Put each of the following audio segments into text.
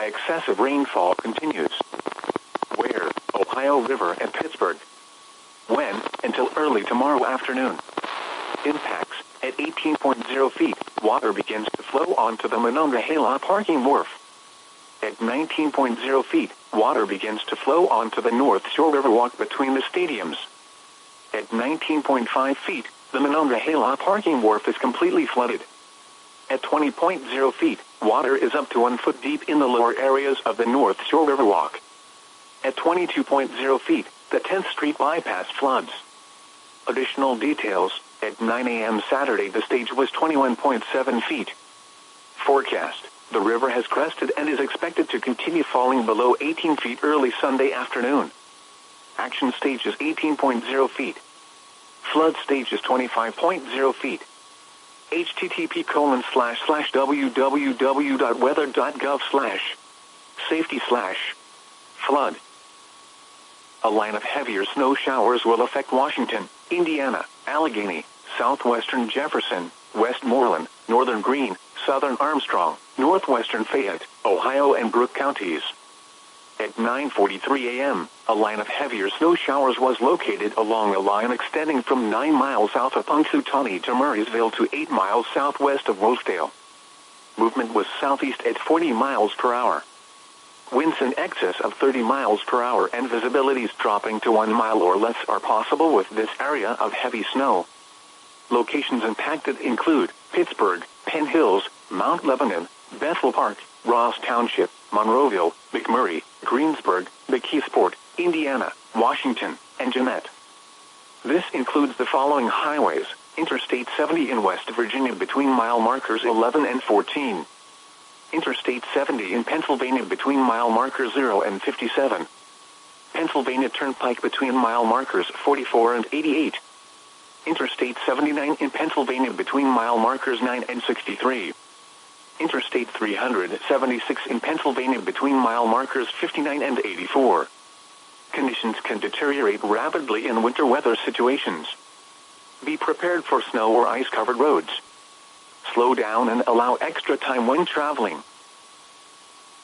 by excessive rainfall continues. Where? Ohio River and Pittsburgh. When? Until early tomorrow afternoon. Impacts: at 18.0 feet, water begins to flow onto the Monongahela parking wharf. At 19.0 feet, water begins to flow onto the North Shore Riverwalk between the stadiums. At 19.5 feet, the Monongahela parking wharf is completely flooded. At 20.0 feet, water is up to 1 foot deep in the lower areas of the North Shore Riverwalk. At 22.0 feet, the 10th Street bypass floods. Additional details: at 9 a.m. Saturday the stage was 21.7 feet. Forecast: the river has crested and is expected to continue falling below 18 feet early Sunday afternoon. Action stage is 18.0 feet. Flood stage is 25.0 feet. http://www.weather.gov/safety/flood. A line of heavier snow showers will affect Washington, Indiana, Allegheny, southwestern Jefferson, Westmoreland, northern Greene, southern Armstrong, northwestern Fayette, Ohio and Brooke counties. At 9:43 a.m., a line of heavier snow showers was located along a line extending from 9 miles south of Punxsutawney to Murraysville to 8 miles southwest of Rosedale. Movement was southeast at 40 miles per hour. Winds in excess of 30 miles per hour and visibilities dropping to 1 mile or less are possible with this area of heavy snow. Locations impacted include Pittsburgh, Penn Hills, Mount Lebanon, Bethel Park, Ross Township, Monroeville, McMurray, Greensburg, McKeesport, Indiana, Washington, and Jeanette. This includes the following highways: Interstate 70 in West Virginia between mile markers 11 and 14. Interstate 70 in Pennsylvania between mile markers 0 and 57. Pennsylvania Turnpike between mile markers 44 and 88. Interstate 79 in Pennsylvania between mile markers 9 and 63. Interstate 376 in Pennsylvania between mile markers 59 and 84. Conditions can deteriorate rapidly in winter weather situations. Be prepared for snow or ice-covered roads. Slow down and allow extra time when traveling.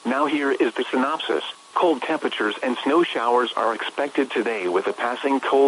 Now here is the synopsis. Cold temperatures and snow showers are expected today with a passing cold